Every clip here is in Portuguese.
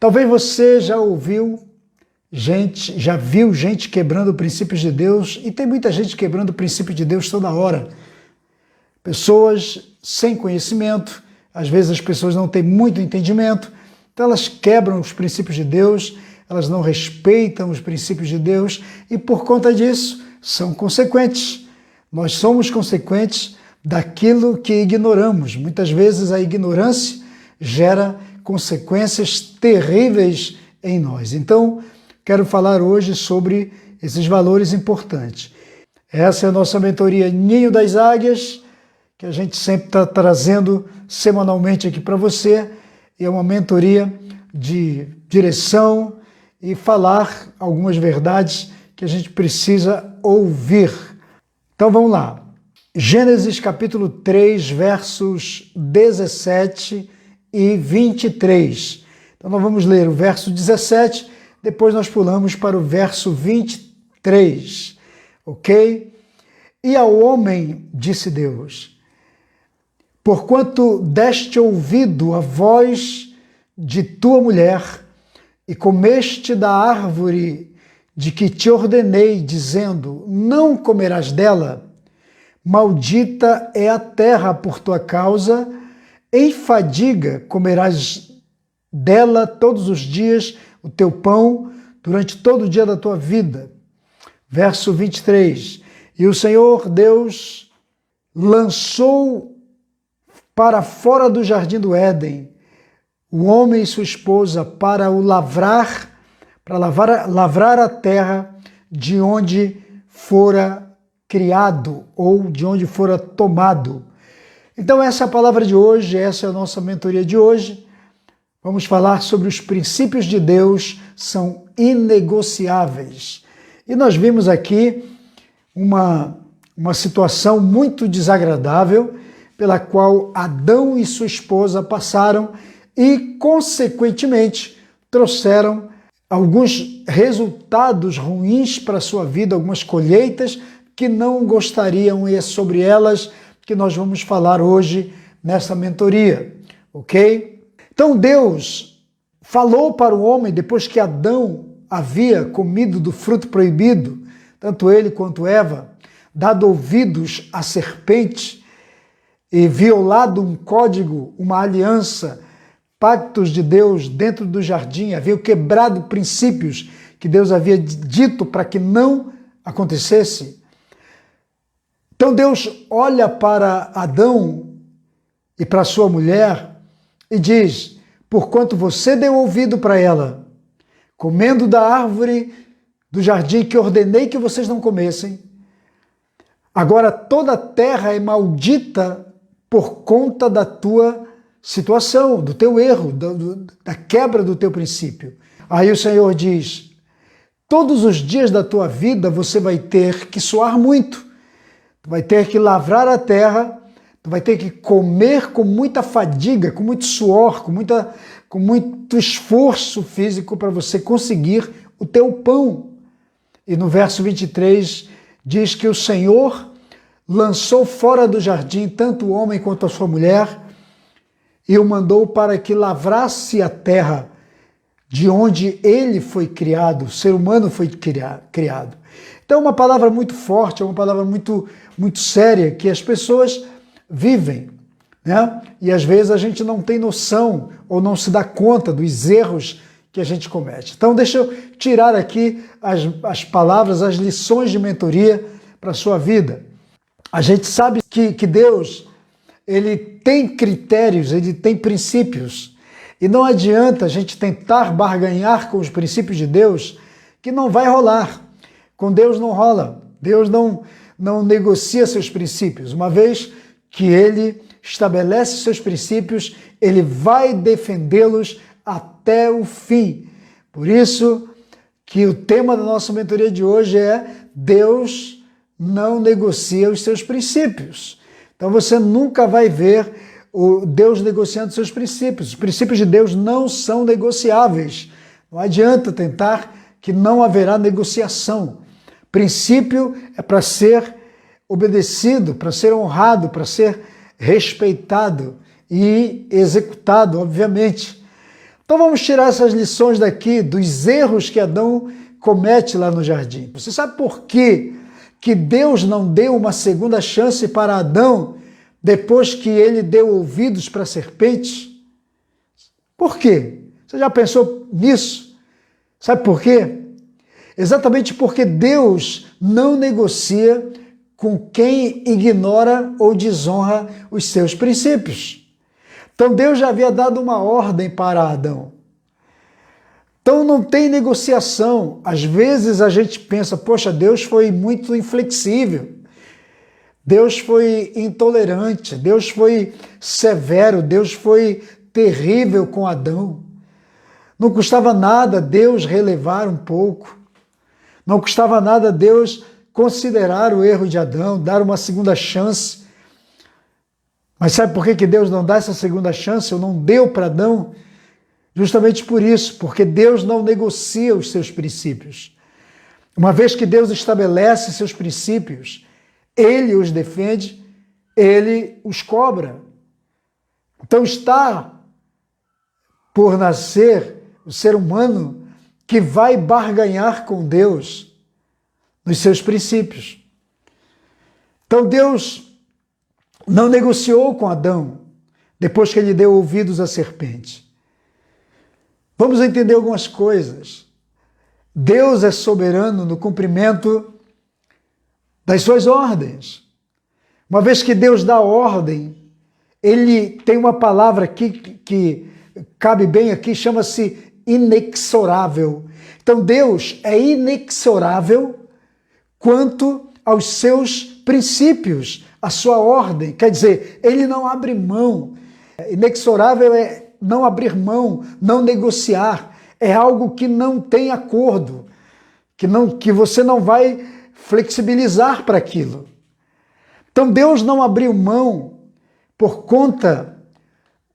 Talvez você já viu gente quebrando princípios de Deus, e tem muita gente quebrando o princípio de Deus toda hora. Pessoas sem conhecimento, às vezes as pessoas não têm muito entendimento, então elas quebram os princípios de Deus, elas não respeitam os princípios de Deus e por conta disso são consequentes. Nós somos consequentes daquilo que ignoramos. Muitas vezes a ignorância gera consequências terríveis em nós. Então, quero falar hoje sobre esses valores importantes. Essa é a nossa mentoria Ninho das Águias, que a gente sempre está trazendo semanalmente aqui para você. E é uma mentoria de direção e falar algumas verdades que a gente precisa ouvir. Então vamos lá. Gênesis capítulo 3, versos 17 e 23. Então nós vamos ler o verso 17, depois nós pulamos para o verso 23, ok? E ao homem disse Deus: porquanto deste ouvido à voz de tua mulher e comeste da árvore de que te ordenei, dizendo, não comerás dela, maldita é a terra por tua causa, em fadiga comerás dela todos os dias o teu pão, durante todo o dia da tua vida. Verso 23, e o Senhor Deus lançou para fora do jardim do Éden o homem e sua esposa para o lavrar, lavrar a terra de onde fora criado ou de onde fora tomado. Então essa é a palavra de hoje, essa é a nossa mentoria de hoje. Vamos falar sobre os princípios de Deus, são inegociáveis. E nós vimos aqui uma situação muito desagradável pela qual Adão e sua esposa passaram e, consequentemente, trouxeram alguns resultados ruins para a sua vida, algumas colheitas que não gostariam, e é sobre elas que nós vamos falar hoje nessa mentoria, ok? Então Deus falou para o homem, depois que Adão havia comido do fruto proibido, tanto ele quanto Eva, dado ouvidos à serpente e violado um código, uma aliança, pactos de Deus dentro do jardim, havia quebrado princípios que Deus havia dito para que não acontecesse. Então Deus olha para Adão e para sua mulher e diz, porquanto você deu ouvido para ela, comendo da árvore do jardim que ordenei que vocês não comessem, agora toda a terra é maldita por conta da tua situação, do teu erro, da quebra do teu princípio. Aí o Senhor diz, todos os dias da tua vida você vai ter que suar muito, tu vai ter que lavrar a terra, tu vai ter que comer com muita fadiga, com muito suor, com muito esforço físico para você conseguir o teu pão. E no verso 23 diz que o Senhor lançou fora do jardim tanto o homem quanto a sua mulher e o mandou para que lavrasse a terra de onde ele foi criado, o ser humano foi criado. Então é uma palavra muito forte, é uma palavra muito séria que as pessoas vivem, né? E às vezes a gente não tem noção ou não se dá conta dos erros que a gente comete. Então deixa eu tirar aqui as palavras, as lições de mentoria para a sua vida. A gente sabe que Deus, ele tem critérios, ele tem princípios. E não adianta a gente tentar barganhar com os princípios de Deus, que não vai rolar. Com Deus não rola. Deus não negocia seus princípios. Uma vez que ele estabelece seus princípios, ele vai defendê-los até o fim. Por isso que o tema da nossa mentoria de hoje é Deus não negocia os seus princípios. Então você nunca vai ver o Deus negociando seus princípios. Os princípios de Deus não são negociáveis. Não adianta tentar que não haverá negociação. Princípio é para ser obedecido, para ser honrado, para ser respeitado e executado, obviamente. Então vamos tirar essas lições daqui, dos erros que Adão comete lá no jardim. Você sabe por quê que Deus não deu uma segunda chance para Adão depois que ele deu ouvidos para a serpente? Por quê? Você já pensou nisso? Sabe por quê? Exatamente porque Deus não negocia com quem ignora ou desonra os seus princípios. Então Deus já havia dado uma ordem para Adão. Então não tem negociação. Às vezes a gente pensa, poxa, Deus foi muito inflexível, Deus foi intolerante, Deus foi severo, Deus foi terrível com Adão. Não custava nada Deus relevar um pouco. Não custava nada Deus considerar o erro de Adão, dar uma segunda chance. Mas sabe por que Deus não dá essa segunda chance, ou não deu para Adão? Justamente por isso, porque Deus não negocia os seus princípios. Uma vez que Deus estabelece seus princípios, Ele os defende, Ele os cobra. Então está por nascer o ser humano que vai barganhar com Deus nos seus princípios. Então Deus não negociou com Adão depois que ele deu ouvidos à serpente. Vamos entender algumas coisas. Deus é soberano no cumprimento das suas ordens. Uma vez que Deus dá ordem, ele tem uma palavra aqui que cabe bem aqui, chama-se inexorável. Então Deus é inexorável quanto aos seus princípios, a sua ordem. Quer dizer, ele não abre mão. Inexorável é não abrir mão, não negociar. É algo que não tem acordo, que você não vai flexibilizar para aquilo. Então Deus não abriu mão por conta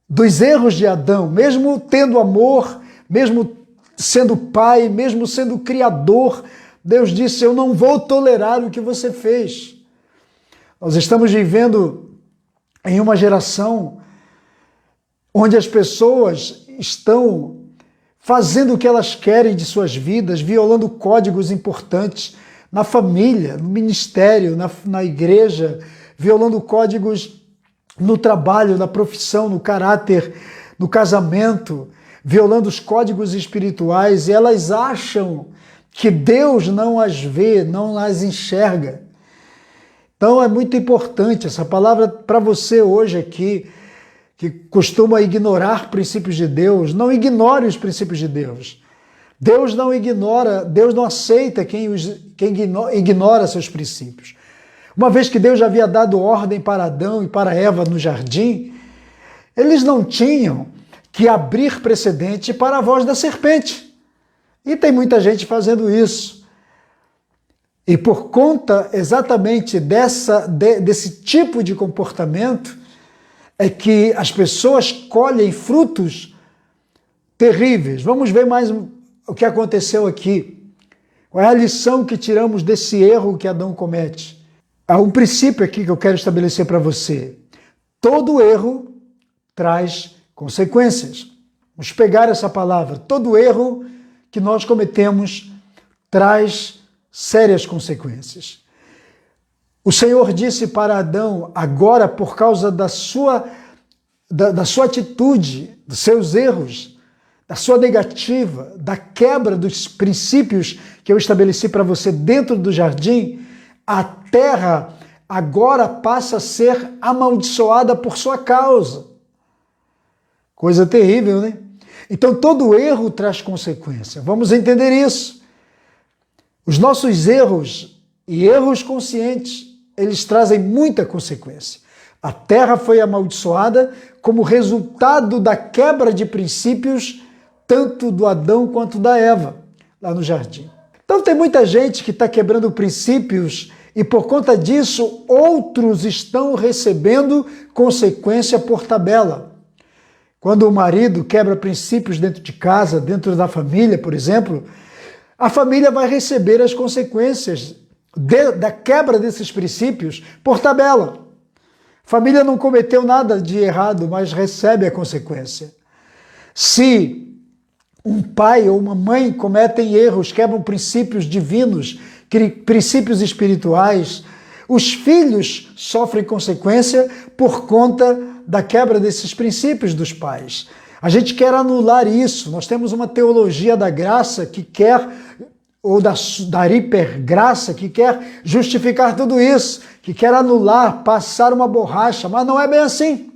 dos erros de Adão, mesmo tendo amor, mesmo sendo pai, mesmo sendo criador. Deus disse, eu não vou tolerar o que você fez. Nós estamos vivendo em uma geração onde as pessoas estão fazendo o que elas querem de suas vidas, violando códigos importantes na família, no ministério, na igreja, violando códigos no trabalho, na profissão, no caráter, no casamento, violando os códigos espirituais, e elas acham que Deus não as vê, não as enxerga. Então é muito importante essa palavra para você hoje aqui, que costuma ignorar princípios de Deus. Não ignore os princípios de Deus. Deus não ignora, Deus não aceita quem ignora seus princípios. Uma vez que Deus já havia dado ordem para Adão e para Eva no jardim, eles não tinham que abrir precedente para a voz da serpente. E tem muita gente fazendo isso. E por conta exatamente desse tipo de comportamento, é que as pessoas colhem frutos terríveis. Vamos ver mais o que aconteceu aqui. Qual é a lição que tiramos desse erro que Adão comete? Há um princípio aqui que eu quero estabelecer para você. Todo erro traz consequências. Vamos pegar essa palavra. Todo erro que nós cometemos traz sérias consequências. O Senhor disse para Adão, agora por causa da sua atitude, dos seus erros, da sua negativa, da quebra dos princípios que eu estabeleci para você dentro do jardim, a terra agora passa a ser amaldiçoada por sua causa. Coisa terrível, né? Então todo erro traz consequência. Vamos entender isso. Os nossos erros e erros conscientes, eles trazem muita consequência. A terra foi amaldiçoada como resultado da quebra de princípios tanto do Adão quanto da Eva, lá no jardim. Então tem muita gente que está quebrando princípios e por conta disso outros estão recebendo consequência por tabela. Quando o marido quebra princípios dentro de casa, dentro da família, por exemplo, a família vai receber as consequências da quebra desses princípios por tabela. A família não cometeu nada de errado, mas recebe a consequência. Se um pai ou uma mãe cometem erros, quebram princípios divinos, princípios espirituais, os filhos sofrem consequência por conta da quebra desses princípios dos pais. A gente quer anular isso. Nós temos uma teologia da graça que quer, ou da hipergraça, que quer justificar tudo isso, que quer anular, passar uma borracha, mas não é bem assim.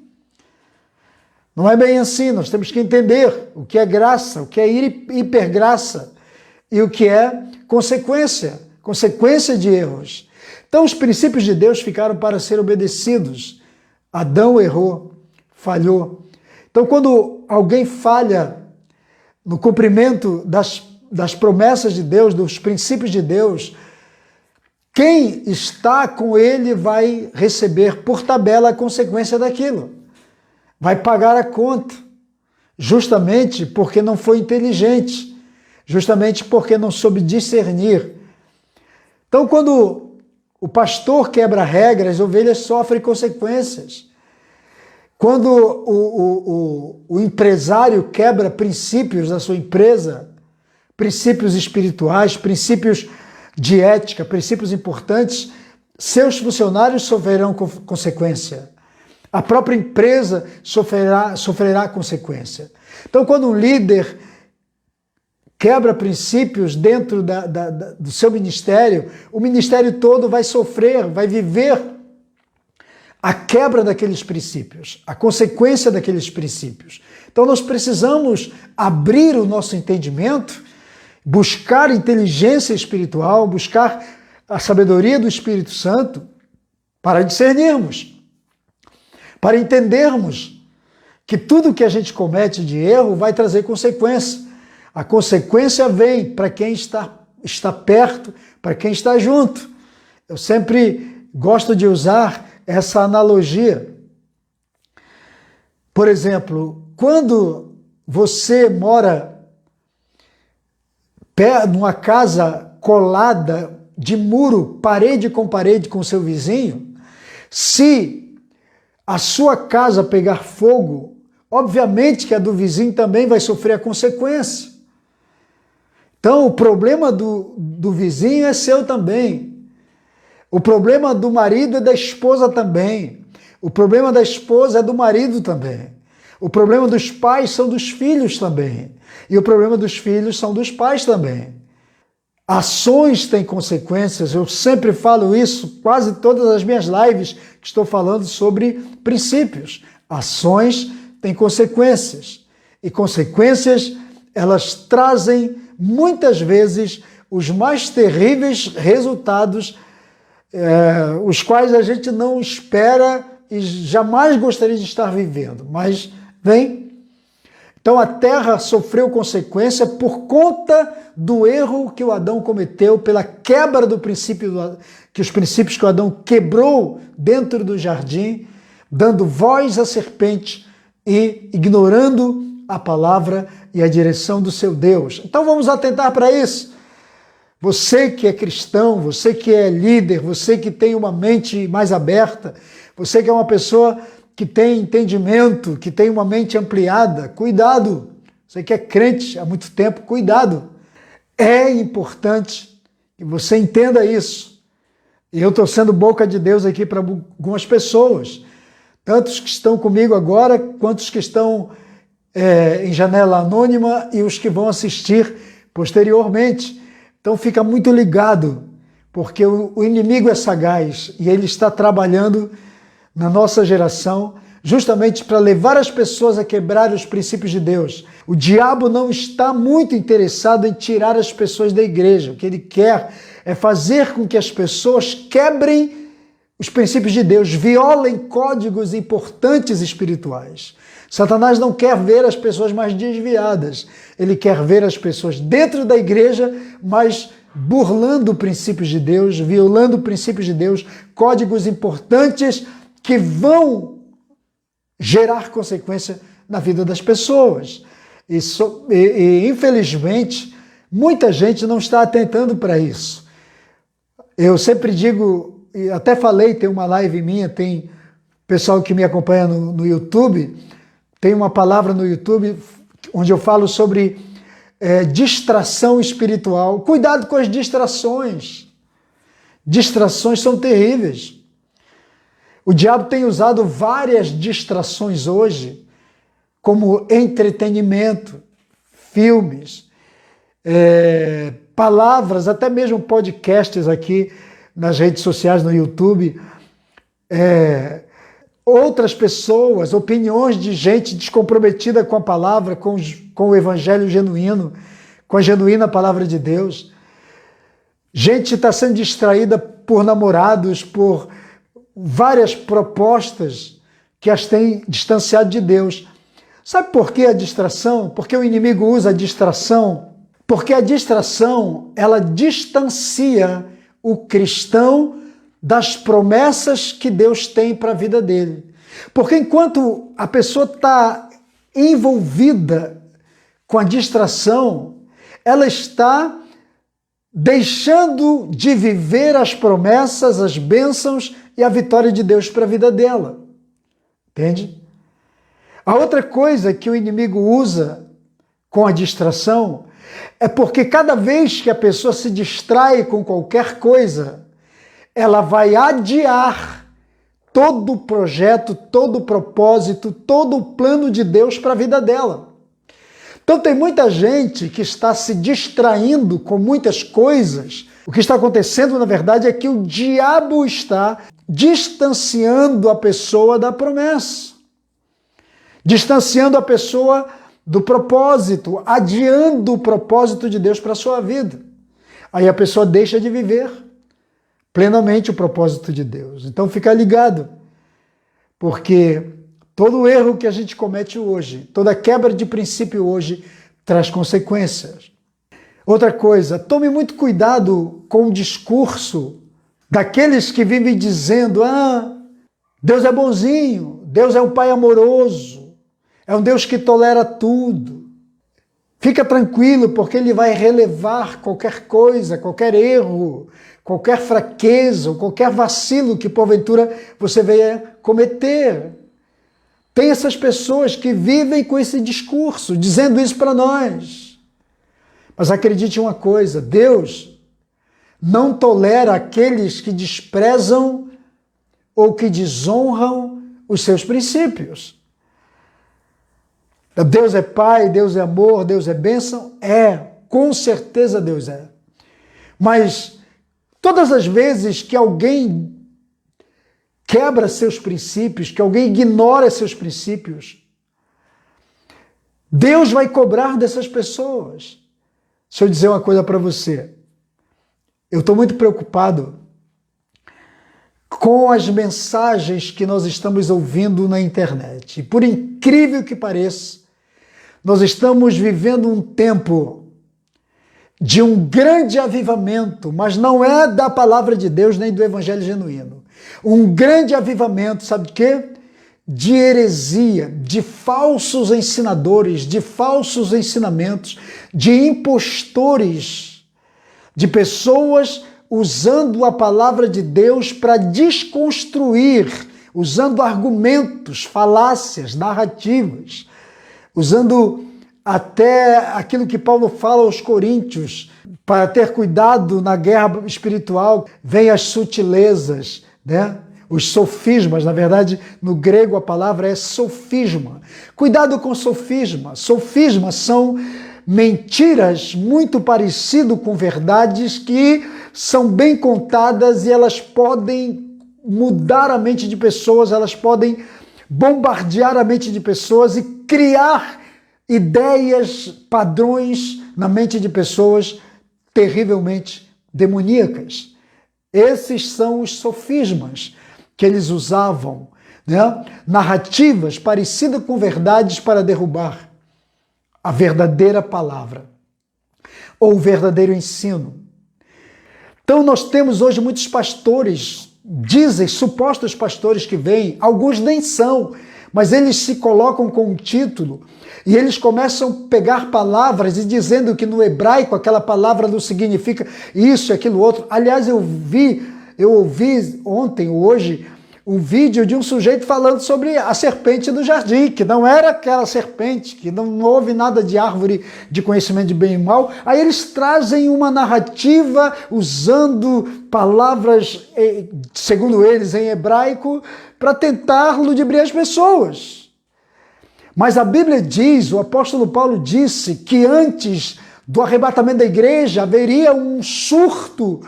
Não é bem assim. Nós temos que entender o que é graça, o que é hipergraça e o que é consequência de erros. Então os princípios de Deus ficaram para ser obedecidos. Adão errou, falhou. Então quando alguém falha no cumprimento das promessas de Deus, dos princípios de Deus, quem está com ele vai receber por tabela a consequência daquilo. Vai pagar a conta, justamente porque não foi inteligente, justamente porque não soube discernir. Então quando o pastor quebra regras, as ovelhas sofrem consequências. Quando o empresário quebra princípios da sua empresa, princípios espirituais, princípios de ética, princípios importantes, seus funcionários sofrerão consequência. A própria empresa sofrerá consequência. Então, quando um líder quebra princípios dentro do seu ministério, o ministério todo vai sofrer, vai viver a quebra daqueles princípios, a consequência daqueles princípios. Então nós precisamos abrir o nosso entendimento, buscar inteligência espiritual, buscar a sabedoria do Espírito Santo para discernirmos, para entendermos que tudo que a gente comete de erro vai trazer consequência. A consequência vem para quem está perto, para quem está junto. Eu sempre gosto de usar essa analogia. Por exemplo, quando você mora numa casa colada de muro, parede com o seu vizinho, se a sua casa pegar fogo, obviamente que a do vizinho também vai sofrer a consequência. Então, o problema do vizinho é seu também. O problema do marido é da esposa também. O problema da esposa é do marido também. O problema dos pais são dos filhos também. E o problema dos filhos são dos pais também. Ações têm consequências. Eu sempre falo isso, quase todas as minhas lives que estou falando sobre princípios. Ações têm consequências. E consequências, elas trazem muitas vezes os mais terríveis resultados, os quais a gente não espera e jamais gostaria de estar vivendo, mas vem. Então a terra sofreu consequência por conta do erro que o Adão cometeu, pela quebra do princípio, que os princípios que o Adão quebrou dentro do jardim, dando voz à serpente e ignorando a palavra e a direção do seu Deus. Então vamos atentar para isso. Você que é cristão, você que é líder, você que tem uma mente mais aberta, você que é uma pessoa que tem entendimento, que tem uma mente ampliada, cuidado. Você que é crente há muito tempo, cuidado. É importante que você entenda isso. E eu estou sendo boca de Deus aqui para algumas pessoas, tantos que estão comigo agora, quanto os que estão em janela anônima e os que vão assistir posteriormente. Então fica muito ligado, porque o inimigo é sagaz e ele está trabalhando na nossa geração justamente para levar as pessoas a quebrar os princípios de Deus. O diabo não está muito interessado em tirar as pessoas da igreja. O que ele quer é fazer com que as pessoas quebrem os princípios de Deus, violem códigos importantes espirituais. Satanás não quer ver as pessoas mais desviadas. Ele quer ver as pessoas dentro da igreja, mas burlando princípios de Deus, violando princípios de Deus, códigos importantes que vão gerar consequência na vida das pessoas. E infelizmente, muita gente não está atentando para isso. Eu sempre digo, e até falei, tem uma live minha, tem pessoal que me acompanha no YouTube, tem uma palavra no YouTube onde eu falo sobre distração espiritual. Cuidado com as distrações. Distrações são terríveis. O diabo tem usado várias distrações hoje, como entretenimento, filmes, palavras, até mesmo podcasts aqui nas redes sociais, no YouTube, outras pessoas, opiniões de gente descomprometida com a palavra, com o evangelho genuíno, com a genuína palavra de Deus. Gente está sendo distraída por namorados, por várias propostas que as têm distanciado de Deus. Sabe por que a distração? Porque o inimigo usa a distração. Porque a distração, ela distancia o cristão das promessas que Deus tem para a vida dele. Porque enquanto a pessoa está envolvida com a distração, ela está deixando de viver as promessas, as bênçãos e a vitória de Deus para a vida dela. Entende? A outra coisa que o inimigo usa com a distração é porque cada vez que a pessoa se distrai com qualquer coisa, ela vai adiar todo o projeto, todo o propósito, todo o plano de Deus para a vida dela. Então tem muita gente que está se distraindo com muitas coisas. O que está acontecendo, na verdade, é que o diabo está distanciando a pessoa da promessa, distanciando a pessoa do propósito, adiando o propósito de Deus para a sua vida. Aí a pessoa deixa de viver plenamente o propósito de Deus. Então fica ligado, porque todo erro que a gente comete hoje, toda quebra de princípio hoje, traz consequências. Outra coisa, tome muito cuidado com o discurso daqueles que vivem dizendo: Deus é bonzinho, Deus é um Pai amoroso, é um Deus que tolera tudo. Fica tranquilo, porque Ele vai relevar qualquer coisa, qualquer erro, qualquer fraqueza, ou qualquer vacilo que porventura você venha cometer. Tem essas pessoas que vivem com esse discurso, dizendo isso para nós. Mas acredite em uma coisa, Deus não tolera aqueles que desprezam ou que desonram os seus princípios. Deus é Pai, Deus é amor, Deus é bênção? Com certeza Deus é. Mas todas as vezes que alguém quebra seus princípios, que alguém ignora seus princípios, Deus vai cobrar dessas pessoas. Deixa eu dizer uma coisa para você. Eu estou muito preocupado com as mensagens que nós estamos ouvindo na internet. E por incrível que pareça, nós estamos vivendo um tempo de um grande avivamento, mas não é da palavra de Deus nem do evangelho genuíno. Um grande avivamento, sabe de quê? De heresia, de falsos ensinadores, de falsos ensinamentos, de impostores, de pessoas usando a palavra de Deus para desconstruir, usando argumentos, falácias, narrativas, usando até aquilo que Paulo fala aos Coríntios, para ter cuidado na guerra espiritual, vem as sutilezas, né? Os sofismas, na verdade, no grego a palavra é sofisma. Cuidado com sofisma. Sofismas são mentiras muito parecidas com verdades que são bem contadas e elas podem mudar a mente de pessoas, elas podem bombardear a mente de pessoas e criar ideias, padrões na mente de pessoas terrivelmente demoníacas. Esses são os sofismas que eles usavam, né? Narrativas parecidas com verdades para derrubar a verdadeira palavra ou o verdadeiro ensino. Então nós temos hoje muitos pastores, dizem, supostos pastores que vêm, alguns nem são, mas eles se colocam com um título e eles começam a pegar palavras e dizendo que no hebraico aquela palavra não significa isso e aquilo outro. Aliás, eu ouvi ontem ou hoje um vídeo de um sujeito falando sobre a serpente do jardim, que não era aquela serpente, que não houve nada de árvore de conhecimento de bem e mal. Aí eles trazem uma narrativa usando palavras, segundo eles, em hebraico, para tentar ludibriar as pessoas. Mas a Bíblia diz, o apóstolo Paulo disse, que antes do arrebatamento da igreja haveria um surto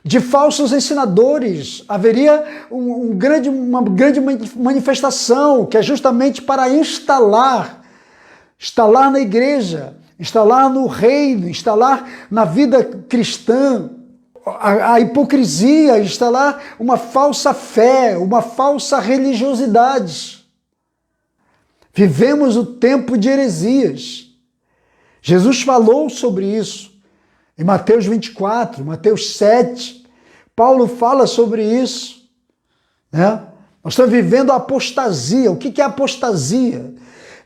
de falsos ensinadores, haveria uma grande manifestação, que é justamente para instalar na igreja, instalar no reino, instalar na vida cristã a hipocrisia, instalar uma falsa fé, uma falsa religiosidade. Vivemos o tempo de heresias. Jesus falou sobre isso. Em Mateus 24, Mateus 7, Paulo fala sobre isso. Né? Nós estamos vivendo a apostasia. O que é apostasia?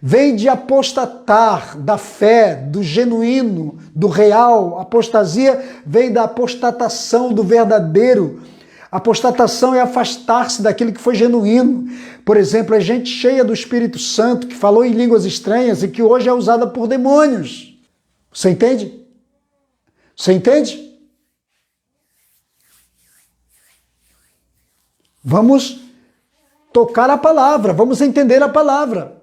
Vem de apostatar, da fé, do genuíno, do real. Apostasia vem da apostatação do verdadeiro. Apostatação é afastar-se daquilo que foi genuíno. Por exemplo, a gente cheia do Espírito Santo, que falou em línguas estranhas e que hoje é usada por demônios. Você entende? Você entende? Vamos tocar a palavra, vamos entender a palavra.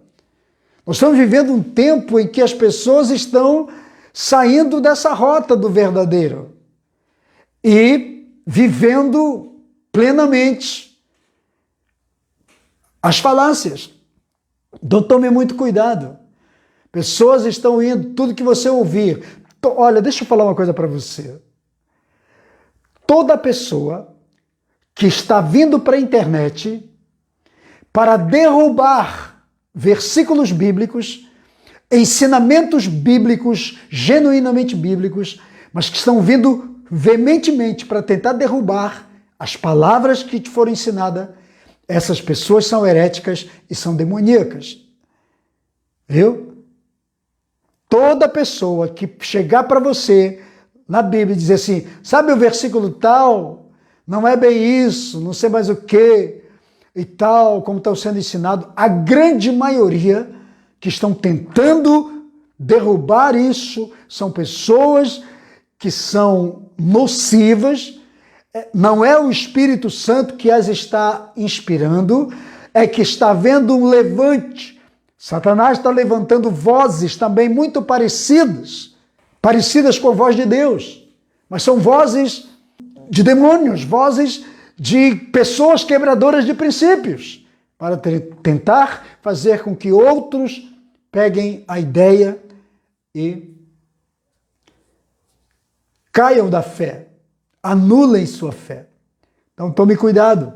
Nós estamos vivendo um tempo em que as pessoas estão saindo dessa rota do verdadeiro e vivendo plenamente as falácias. Então tome muito cuidado. Pessoas estão indo, tudo que você ouvir. Olha, deixa eu falar uma coisa para você. Toda pessoa que está vindo para a internet para derrubar versículos bíblicos, ensinamentos bíblicos, genuinamente bíblicos, mas que estão vindo veementemente para tentar derrubar as palavras que te foram ensinadas, essas pessoas são heréticas e são demoníacas. Viu? Toda pessoa que chegar para você na Bíblia e dizer assim, sabe o versículo tal? Não é bem isso, não sei mais o que e tal, como está sendo ensinado. A grande maioria que estão tentando derrubar isso são pessoas que são nocivas. Não é o Espírito Santo que as está inspirando, é que está havendo um levante. Satanás está levantando vozes também muito parecidas com a voz de Deus, mas são vozes de demônios, vozes de pessoas quebradoras de princípios, para tentar fazer com que outros peguem a ideia e caiam da fé, anulem sua fé. Então tome cuidado.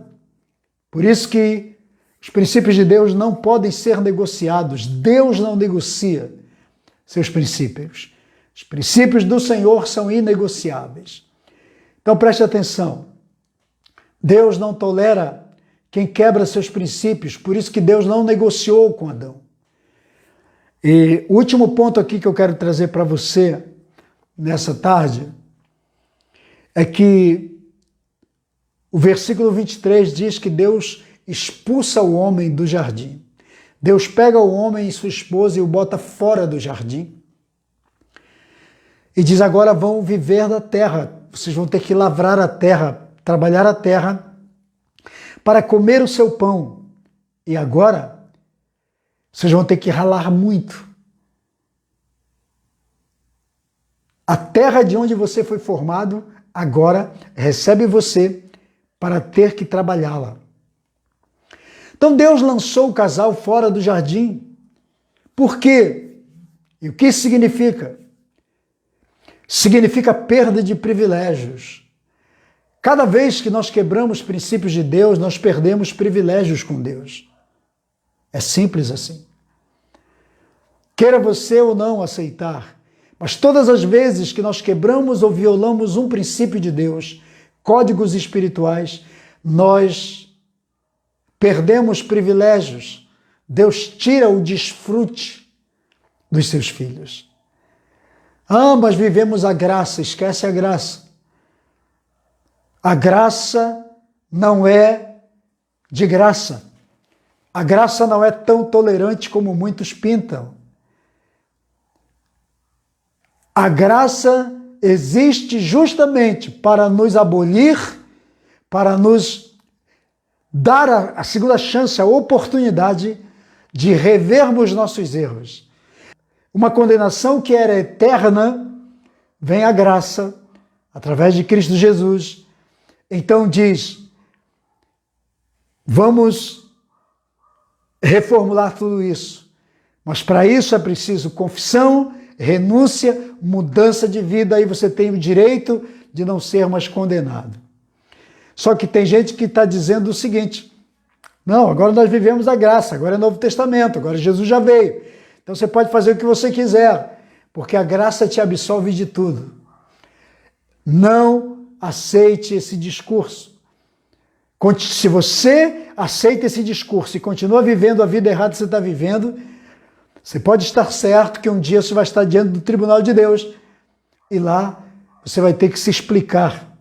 Por isso que os princípios de Deus não podem ser negociados. Deus não negocia seus princípios. Os princípios do Senhor são inegociáveis. Então preste atenção. Deus não tolera quem quebra seus princípios, por isso que Deus não negociou com Adão. E o último ponto aqui que eu quero trazer para você nessa tarde é que o versículo 23 diz que Deus expulsa o homem do jardim. Deus pega o homem e sua esposa e o bota fora do jardim. E diz, agora vão viver da terra. Vocês vão ter que lavrar a terra, trabalhar a terra para comer o seu pão. E agora vocês vão ter que ralar muito. A terra de onde você foi formado agora recebe você para ter que trabalhá-la. Então Deus lançou o casal fora do jardim. Por quê? E o que isso significa? Significa perda de privilégios. Cada vez que nós quebramos princípios de Deus, nós perdemos privilégios com Deus. É simples assim. Queira você ou não aceitar, mas todas as vezes que nós quebramos ou violamos um princípio de Deus, códigos espirituais, nós perdemos privilégios. Deus tira o desfrute dos seus filhos. Mas vivemos a graça, esquece a graça. A graça não é de graça. A graça não é tão tolerante como muitos pintam. A graça existe justamente para nos abolir, para nos dar a segunda chance, a oportunidade de revermos nossos erros. Uma condenação que era eterna, vem a graça, através de Cristo Jesus. Então diz, vamos reformular tudo isso. Mas para isso é preciso confissão, renúncia, mudança de vida, aí você tem o direito de não ser mais condenado. Só que tem gente que está dizendo o seguinte, não, agora nós vivemos a graça, agora é Novo Testamento, agora Jesus já veio. Então você pode fazer o que você quiser, porque a graça te absolve de tudo. Não aceite esse discurso. Se você aceita esse discurso e continua vivendo a vida errada que você está vivendo, você pode estar certo que um dia você vai estar diante do tribunal de Deus e lá você vai ter que se explicar.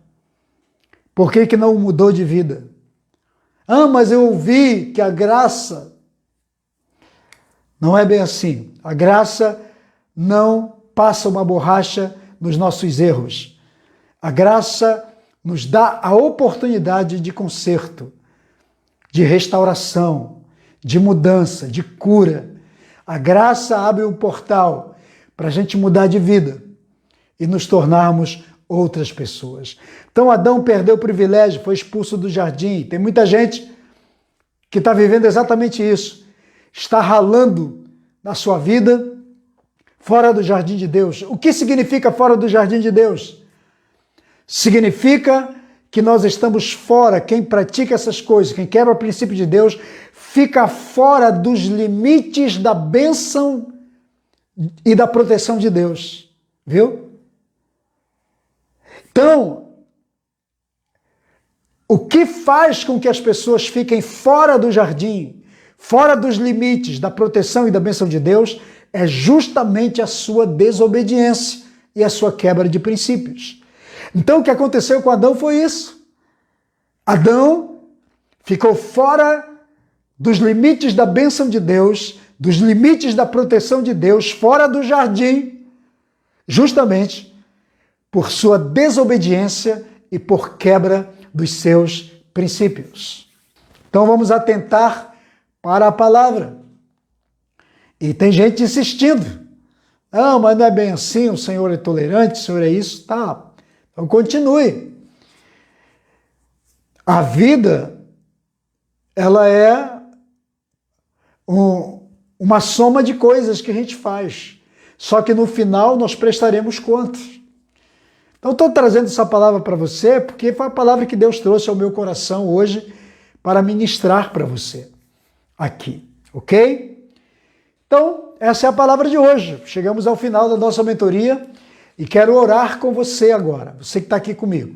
Por que não mudou de vida? Ah, mas eu ouvi que a graça... Não é bem assim. A graça não passa uma borracha nos nossos erros. A graça nos dá a oportunidade de conserto, de restauração, de mudança, de cura. A graça abre um portal para a gente mudar de vida e nos tornarmos outras pessoas. Então Adão perdeu o privilégio, foi expulso do jardim. Tem muita gente que está vivendo exatamente isso. Está ralando na sua vida fora do jardim de Deus. O que significa fora do jardim de Deus? Significa que nós estamos fora, quem pratica essas coisas, quem quebra o princípio de Deus, fica fora dos limites da bênção e da proteção de Deus. Viu? Então, o que faz com que as pessoas fiquem fora do jardim, fora dos limites da proteção e da bênção de Deus, é justamente a sua desobediência e a sua quebra de princípios. Então o que aconteceu com Adão foi isso. Adão ficou fora dos limites da bênção de Deus, dos limites da proteção de Deus, fora do jardim, justamente por sua desobediência e por quebra dos seus princípios. Então vamos atentar para a palavra. E tem gente insistindo. Não, mas não é bem assim, o Senhor é tolerante, o Senhor é isso, tá. Então continue. A vida, ela é uma soma de coisas que a gente faz. Só que no final nós prestaremos contas. Então estou trazendo essa palavra para você porque foi a palavra que Deus trouxe ao meu coração hoje para ministrar para você aqui, ok? Então, essa é a palavra de hoje. Chegamos ao final da nossa mentoria e quero orar com você agora, você que está aqui comigo.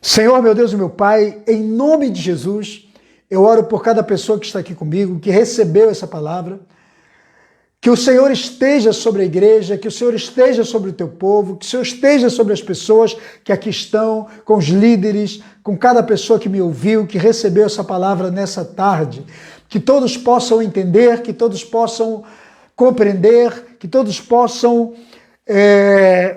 Senhor, meu Deus e meu Pai, em nome de Jesus, eu oro por cada pessoa que está aqui comigo, que recebeu essa palavra, que o Senhor esteja sobre a igreja, que o Senhor esteja sobre o teu povo, que o Senhor esteja sobre as pessoas que aqui estão, com os líderes, com cada pessoa que me ouviu, que recebeu essa palavra nessa tarde. Que todos possam entender, que todos possam compreender, que todos possam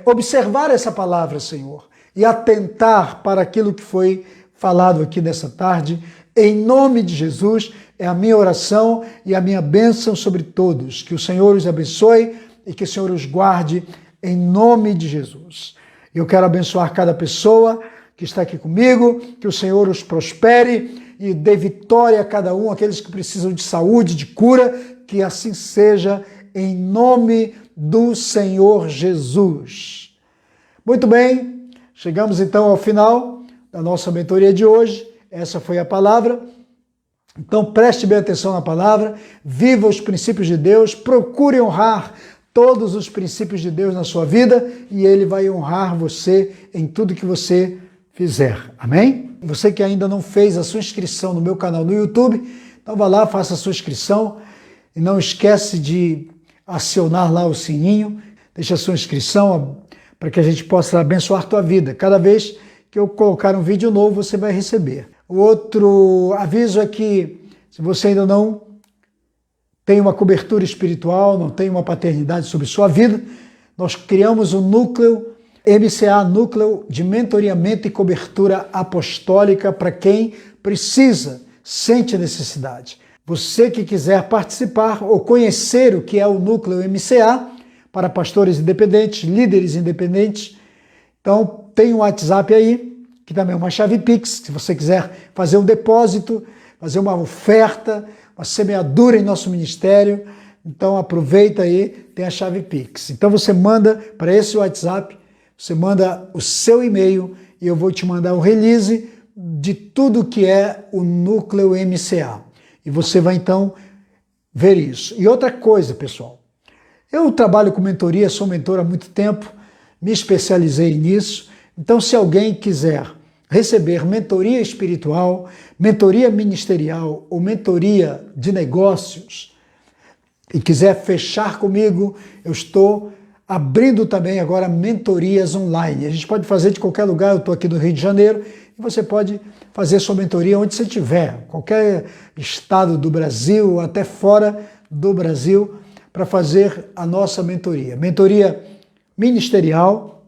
observar essa palavra, Senhor, e atentar para aquilo que foi falado aqui nessa tarde. Em nome de Jesus, é a minha oração e a minha bênção sobre todos. Que o Senhor os abençoe e que o Senhor os guarde em nome de Jesus. Eu quero abençoar cada pessoa que está aqui comigo, que o Senhor os prospere e dê vitória a cada um, aqueles que precisam de saúde, de cura, que assim seja em nome do Senhor Jesus. Muito bem, chegamos então ao final da nossa mentoria de hoje. Essa foi a palavra. Então preste bem atenção na palavra, viva os princípios de Deus, procure honrar todos os princípios de Deus na sua vida e Ele vai honrar você em tudo que você fizer. Amém? Você que ainda não fez a sua inscrição no meu canal no YouTube, então vá lá, faça a sua inscrição e não esquece de acionar lá o sininho, deixa a sua inscrição para que a gente possa abençoar a tua vida. Cada vez que eu colocar um vídeo novo, você vai receber. O outro aviso é que, se você ainda não tem uma cobertura espiritual, não tem uma paternidade sobre sua vida, nós criamos um núcleo MCA, Núcleo de Mentoreamento e Cobertura Apostólica, para quem precisa, sente necessidade. Você que quiser participar ou conhecer o que é o Núcleo MCA, para pastores independentes, líderes independentes, então tem um WhatsApp aí, que também é uma chave Pix, se você quiser fazer um depósito, fazer uma oferta, uma semeadura em nosso ministério, então aproveita aí, tem a chave Pix. Então você manda para esse WhatsApp, você manda o seu e-mail e eu vou te mandar o release de tudo que é o Núcleo MCA. E você vai então ver isso. E outra coisa, pessoal, eu trabalho com mentoria, sou mentor há muito tempo, me especializei nisso, então se alguém quiser receber mentoria espiritual, mentoria ministerial ou mentoria de negócios e quiser fechar comigo, eu estou abrindo também agora mentorias online. A gente pode fazer de qualquer lugar, eu estou aqui no Rio de Janeiro, e você pode fazer sua mentoria onde você estiver, qualquer estado do Brasil, até fora do Brasil, para fazer a nossa mentoria. Mentoria ministerial,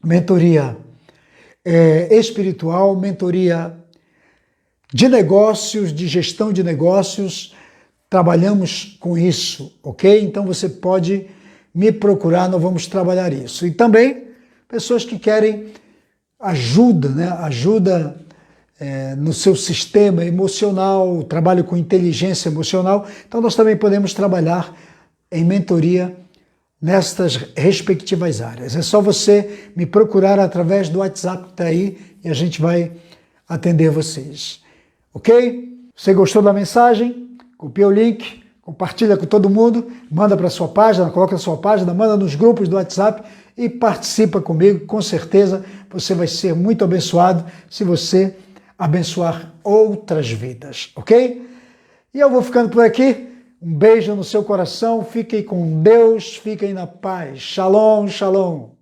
mentoria espiritual, mentoria de negócios, de gestão de negócios, trabalhamos com isso, ok? Então você pode me procurar, nós vamos trabalhar isso. E também pessoas que querem ajuda, né? Ajuda no seu sistema emocional, trabalho com inteligência emocional, então nós também podemos trabalhar em mentoria nestas respectivas áreas. É só você me procurar através do WhatsApp que está aí e a gente vai atender vocês. Ok? Você gostou da mensagem? Copia o link, compartilha com todo mundo, manda para a sua página, coloca na sua página, manda nos grupos do WhatsApp e participa comigo. Com certeza você vai ser muito abençoado se você abençoar outras vidas, ok? E eu vou ficando por aqui. Um beijo no seu coração, fiquem com Deus, fiquem na paz. Shalom, shalom.